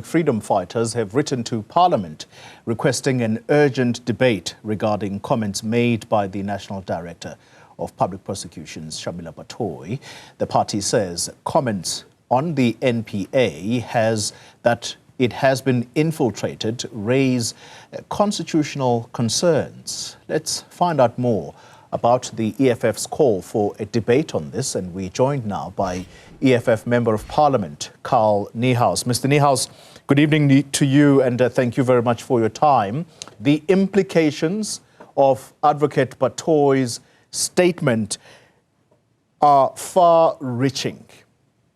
Freedom fighters have written to Parliament requesting an urgent debate regarding comments made by the National Director of Public Prosecutions, Shamila Batohi. The party says comments on the NPA that it has been infiltrated raise constitutional concerns. Let's find out more about the EFF's call for a debate on this, and we're joined now by EFF Member of Parliament, Carl Niehaus. Mr. Niehaus, good evening to you, and thank you very much for your time. The implications of Advocate Batohi's statement are far-reaching.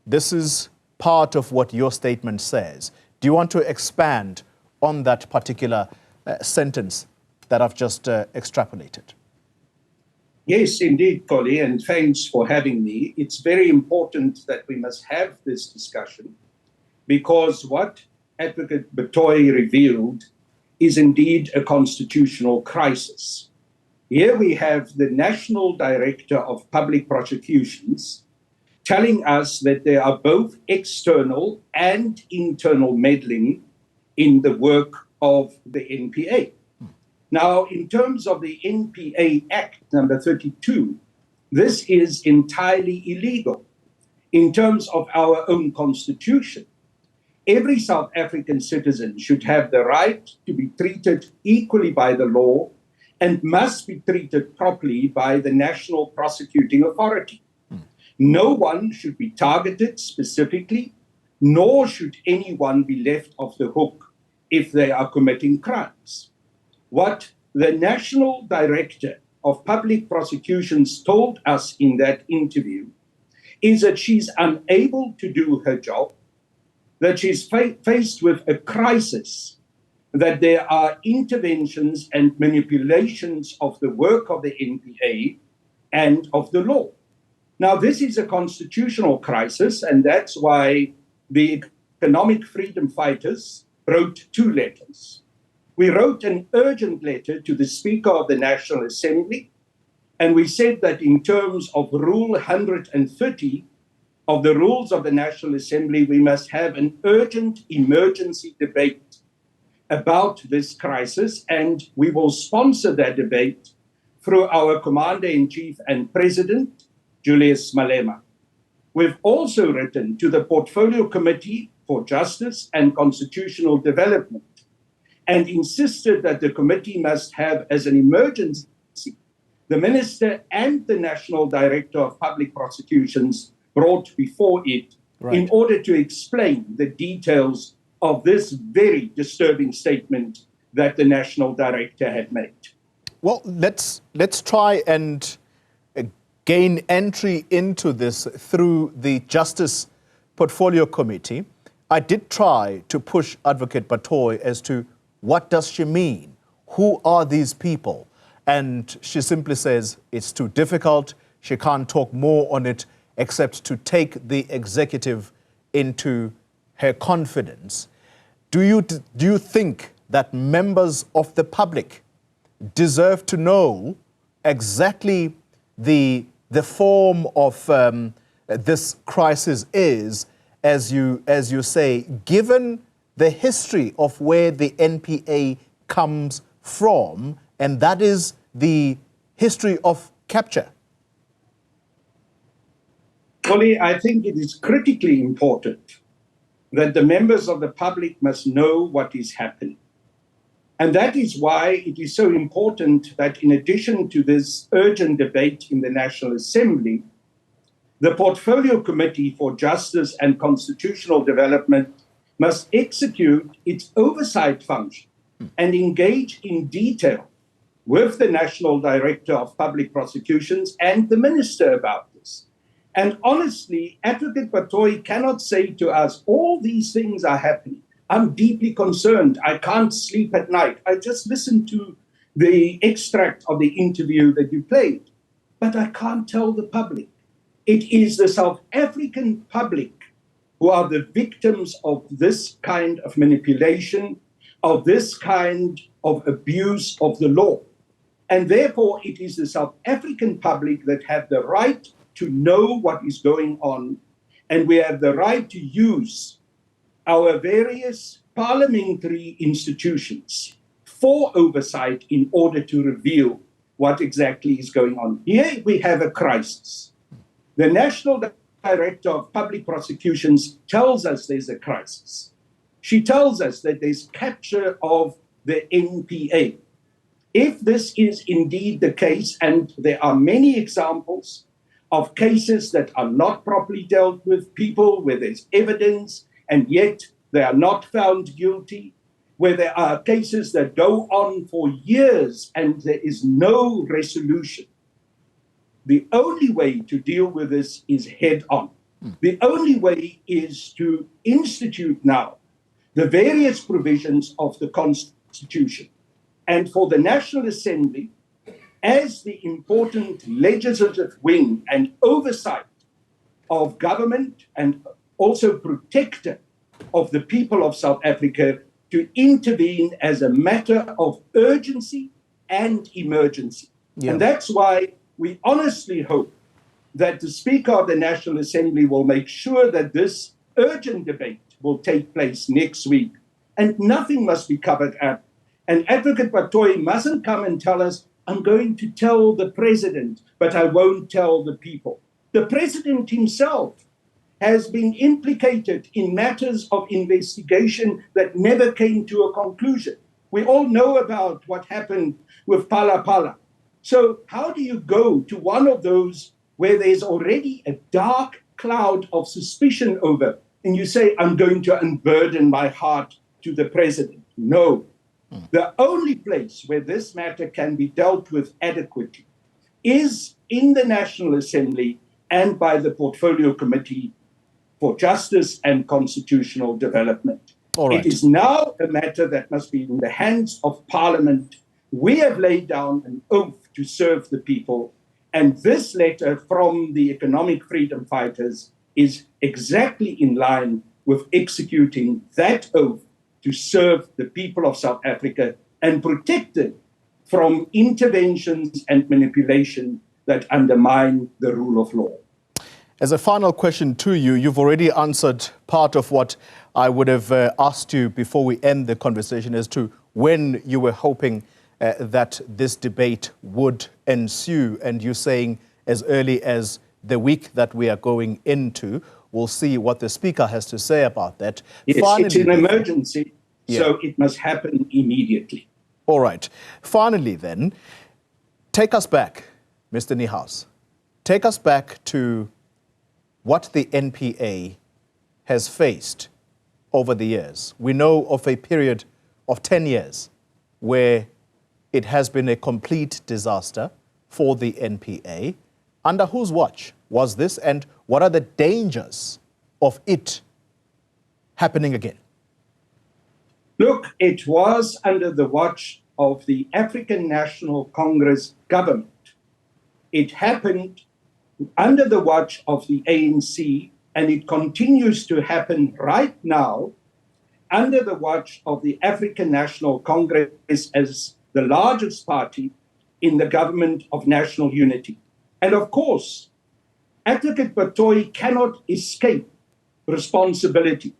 This is part of what your statement says. Do you want to expand on that particular sentence that I've just extrapolated? Yes, indeed, Polly, and thanks for having me. It's very important that we must have this discussion because what Advocate Batohi revealed is indeed a constitutional crisis. Here we have the National Director of Public Prosecutions telling us that there are both external and internal meddling in the work of the NPA. Now, in terms of the NPA Act number 32, this is entirely illegal. In terms of our own constitution, every South African citizen should have the right to be treated equally by the law and must be treated properly by the National Prosecuting Authority. No one should be targeted specifically, nor should anyone be left off the hook if they are committing crimes. What the National Director of Public Prosecutions told us in that interview is that she's unable to do her job, that she's faced with a crisis, that there are interventions and manipulations of the work of the NPA and of the law. Now, this is a constitutional crisis, and that's why the economic freedom fighters wrote 2 letters. We wrote an urgent letter to the Speaker of the National Assembly, and we said that in terms of Rule 130 of the rules of the National Assembly, we must have an urgent emergency debate about this crisis, and we will sponsor that debate through our Commander-in-Chief and President, Julius Malema. We've also written to the Portfolio Committee for Justice and Constitutional Development and insisted that the committee must have as an emergency the Minister and the National Director of Public Prosecutions brought before it in order to explain the details of this very disturbing statement that the National Director had made. Well, let's try and gain entry into this through the Justice Portfolio Committee. I did try to push Advocate Batohi as to what does she mean? Who are these people? And she simply says it's too difficult. She can't talk more on it except to take the executive into her confidence. Do you think that members of the public deserve to know exactly the form of this crisis is, as you say, given the history of where the NPA comes from, and that is the history of capture? Polly, I think it is critically important that the members of the public must know what is happening. And that is why it is so important that in addition to this urgent debate in the National Assembly, the Portfolio Committee for Justice and Constitutional Development must execute its oversight function and engage in detail with the National Director of Public Prosecutions and the Minister about this. And honestly, Advocate Batohi cannot say to us, all these things are happening. I'm deeply concerned. I can't sleep at night. I just listened to the extract of the interview that you played, but I can't tell the public. It is the South African public who are the victims of this kind of manipulation, of this kind of abuse of the law. And therefore, it is the South African public that have the right to know what is going on, and we have the right to use our various parliamentary institutions for oversight in order to reveal what exactly is going on. Here we have a crisis. The National Director of Public Prosecutions tells us there's a crisis. She tells us that there's capture of the NPA. If this is indeed the case, and there are many examples of cases that are not properly dealt with, people where there's evidence and yet they are not found guilty, where there are cases that go on for years and there is no resolution. The only way to deal with this is head on. The only way is to institute now the various provisions of the Constitution. And for the National Assembly, as the important legislative wing and oversight of government and also protector of the people of South Africa, to intervene as a matter of urgency and emergency. Yeah. And that's why we honestly hope that the Speaker of the National Assembly will make sure that this urgent debate will take place next week, and nothing must be covered up. And Advocate Batohi mustn't come and tell us, I'm going to tell the president, but I won't tell the people. The president himself has been implicated in matters of investigation that never came to a conclusion. We all know about what happened with Phala Phala. So how do you go to one of those where there's already a dark cloud of suspicion over, and you say, I'm going to unburden my heart to the president? No. The only place where this matter can be dealt with adequately is in the National Assembly and by the Portfolio Committee for Justice and Constitutional Development. All right. It is now a matter that must be in the hands of Parliament. We have laid down an oath to serve the people, and this letter from the economic freedom fighters is exactly in line with executing that oath to serve the people of South Africa and protect them from interventions and manipulation that undermine the rule of law. As a final question to you, you've already answered part of what I would have asked you before we end the conversation as to when you were hoping that this debate would ensue. And you're saying as early as the week that we are going into, we'll see what the Speaker has to say about that. Yes, finally, it's an emergency, so it must happen immediately. All right. Finally then, take us back, Mr. Niehaus. Take us back to what the NPA has faced over the years. We know of a period of 10 years where it has been a complete disaster for the NPA. Under whose watch was this, and what are the dangers of it happening again? Look, it was under the watch of the African National Congress government. It happened under the watch of the ANC, and it continues to happen right now under the watch of the African National Congress as the largest party in the government of national unity. And of course, Advocate Batohi cannot escape responsibility.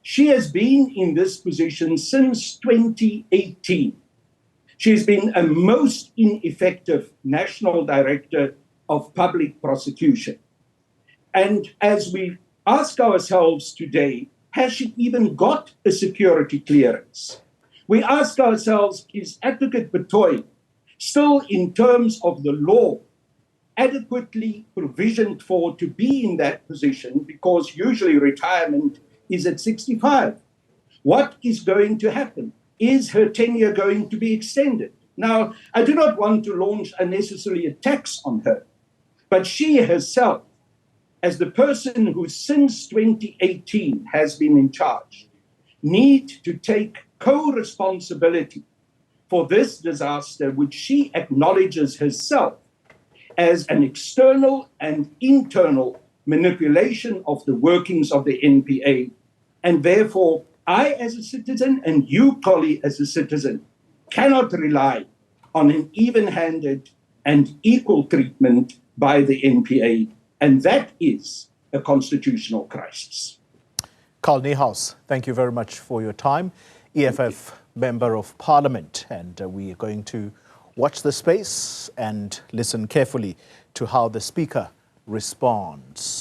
She has been in this position since 2018. She's been a most ineffective National Director of Public Prosecution. And as we ask ourselves today, has she even got a security clearance? We ask ourselves, is Advocate Batohi still, in terms of the law, adequately provisioned for to be in that position, because usually retirement is at 65? What is going to happen? Is her tenure going to be extended? Now, I do not want to launch unnecessary attacks on her, but she herself, as the person who since 2018 has been in charge, need to take co-responsibility for this disaster, which she acknowledges herself as an external and internal manipulation of the workings of the NPA. And therefore, I as a citizen and you, Collie, as a citizen, cannot rely on an even-handed and equal treatment by the NPA. And that is a constitutional crisis. Carl Niehaus, thank you very much for your time. EFF Member of Parliament, and we are going to watch the space and listen carefully to how the Speaker responds.